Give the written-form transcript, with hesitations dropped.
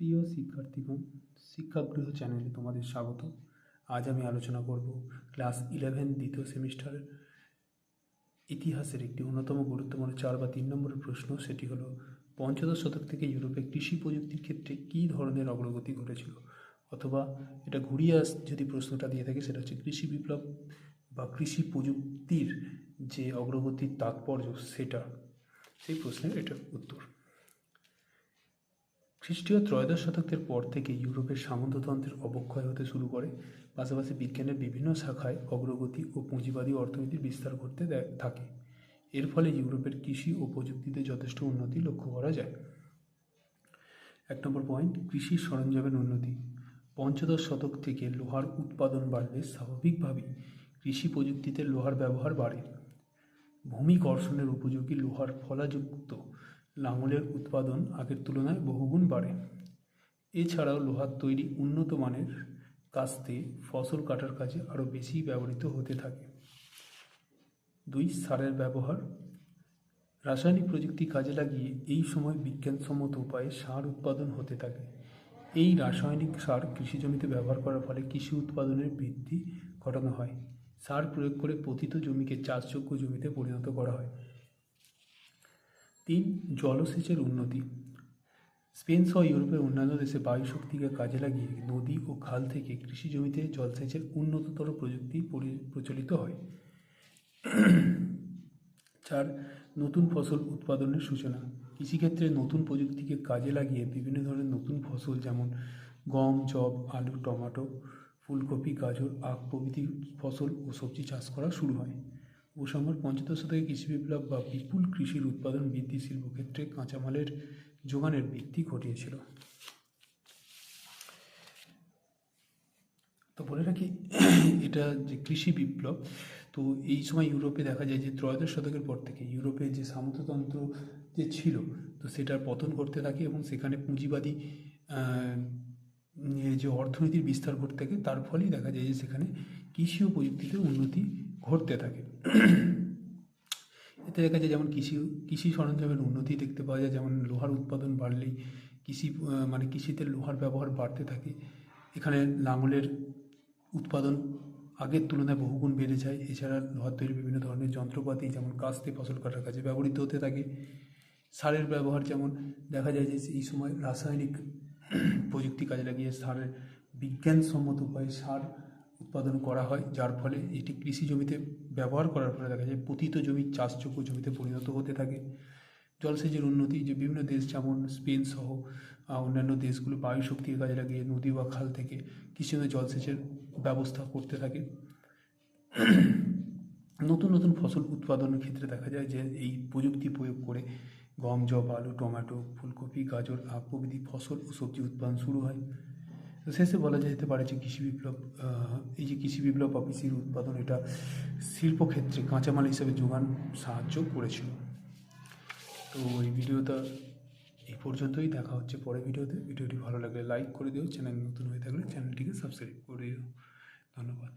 প্রিয় শিক্ষার্থীগণ, শিক্ষাগৃহ চ্যানেলে তোমাদের স্বাগত। আজ আমি আলোচনা করব ক্লাস 11 দ্বিতীয় সেমিস্টারের ইতিহাসের একটি অন্যতম গুরুত্বপূর্ণ 4 বা 3 নম্বরের প্রশ্ন। সেটি হলো, পঞ্চদশ শতক থেকে ইউরোপে কৃষি প্রযুক্তির ক্ষেত্রে কী ধরনের অগ্রগতি ঘটেছিল, অথবা এটা ঘুরিয়ে যদি প্রশ্নটা দিয়ে থাকে সেটা হচ্ছে কৃষি বিপ্লব বা কৃষি প্রযুক্তির যে অগ্রগতির তাৎপর্য সেটা, সেই প্রশ্নের এটার উত্তর। খ্রিস্টীয় ত্রয়োদশ শতকের পর থেকে ইউরোপের সামন্ততন্ত্রের অবক্ষয় হতে শুরু করে, পাশাপাশি বিজ্ঞানের বিভিন্ন শাখায় অগ্রগতি ও পুঁজিবাদী অর্থনীতির বিস্তার ঘটতে থাকে। এর ফলে ইউরোপের কৃষি ও প্রযুক্তিতে যথেষ্ট উন্নতি লক্ষ্য করা যায়। 1 নম্বর পয়েন্ট, কৃষির সরঞ্জামের উন্নতি। পঞ্চদশ শতক থেকে লোহার উৎপাদন বাড়লে স্বাভাবিকভাবেই কৃষি প্রযুক্তিতে লোহার ব্যবহার বাড়ে। ভূমি কর্ষণের উপযোগী লোহার ফলাযুক্ত লাঙলের উৎপাদন আগের তুলনায় বহুগুণ বাড়ে। এছাড়াও লোহার তৈরি উন্নত মানের কাস্তে ফসল কাটার কাজে আরও বেশি ব্যবহৃত হতে থাকে। 2, সারের ব্যবহার। রাসায়নিক প্রযুক্তি কাজে লাগিয়ে এই সময় বিজ্ঞানসম্মত উপায়ে সার উৎপাদন হতে থাকে। এই রাসায়নিক সার কৃষি জমিতে ব্যবহার করার ফলে কৃষি উৎপাদনের বৃদ্ধি ঘটানো হয়। সার প্রয়োগ করে পতিত জমিকে চাষযোগ্য জমিতে পরিণত করা হয়। 3, জলসেচের উন্নতি। স্পেন সহ ইউরোপের অন্যান্য দেশে বায়ু শক্তিকে কাজে লাগিয়ে নদী ও খাল থেকে কৃষি জমিতে জলসেচের উন্নততর প্রযুক্তি প্রচলিত হয়। 4, নতুন ফসল উৎপাদনের সূচনা। কৃষিক্ষেত্রে নতুন প্রযুক্তিকে কাজে লাগিয়ে বিভিন্ন ধরনের নতুন ফসল যেমন গম, যব, আলু, টমেটো, ফুলকপি, গাজর, আখ প্রভৃতি ফসল ও সবজি চাষ করা শুরু হয়। উপসংহার, পঞ্চদশ শতকে কৃষি বিপ্লব বা বিপুল কৃষির উৎপাদন বৃদ্ধি শিল্পক্ষেত্রে কাঁচামালের যোগানের বৃদ্ধি ঘটিয়েছিল। তো বলে রাখি, এটা যে কৃষি বিপ্লব, তো এই সময় ইউরোপে দেখা যায় যে ত্রয়োদশ শতকের পর থেকে ইউরোপে যে সামন্ততন্ত্র যে ছিল, তো সেটার পতন ঘটতে থাকে এবং সেখানে পুঁজিবাদী যে অর্থনীতির বিস্তার ঘটতে থাকে। তার ফলেই দেখা যায় যে সেখানে কৃষি ও প্রযুক্তিতে উন্নতি ঘটতে থাকে। এতে দেখা যায় যেমন কৃষি সরঞ্জামের উন্নতি দেখতে পাওয়া যায়, যেমন লোহার উৎপাদন বাড়লেই কৃষিতে লোহার ব্যবহার বাড়তে থাকে। এখানে লাঙলের উৎপাদন আগের তুলনায় বহুগুণ বেড়ে যায়। এছাড়া লোহার তৈরি বিভিন্ন ধরনের যন্ত্রপাতি যেমন কাস্তে ফসল কাটার কাজে ব্যবহৃত হতে থাকে। সারের ব্যবহার যেমন দেখা যায় যে এই সময় রাসায়নিক প্রযুক্তি কাজে লাগিয়ে সারের বিজ্ঞানসম্মত উপায়ে সার উৎপাদন করা হয়, যার ফলে এটি কৃষি জমিতে ব্যবহার করার ফলে দেখা যায় পতিত জমি চাষযোগ্য জমিতে পরিণত হতে থাকে। জলসেচের উন্নতি, যে বিভিন্ন দেশ যেমন স্পেন সহ অন্যান্য দেশগুলো বায়ু শক্তিকে কাজে লাগিয়ে নদী বা খাল থেকে কৃষি জলসেচের ব্যবস্থা করতে থাকে। নতুন নতুন ফসল উৎপাদনের ক্ষেত্রে দেখা যায় যে এই প্রযুক্তি প্রয়োগ করে গম, যব, আলু, টমেটো, ফুলকপি, গাজর, আখ প্রভৃতি ফসল ও সবজি উৎপাদন শুরু হয়। তো শেষে বলা যেতে পারে যে কৃষি বিপ্লব বা কৃষির উৎপাদন, এটা শিল্পক্ষেত্রে কাঁচামাল হিসেবে যোগান সাহায্য করেছিল। তো এই ভিডিওটা এই পর্যন্তই। দেখা হচ্ছে পরের ভিডিওতে। ভিডিওটি ভালো লাগলে লাইক করে দিও, চ্যানেল নতুন হয়ে থাকলে চ্যানেলটিকে সাবস্ক্রাইব করে দিও। ধন্যবাদ।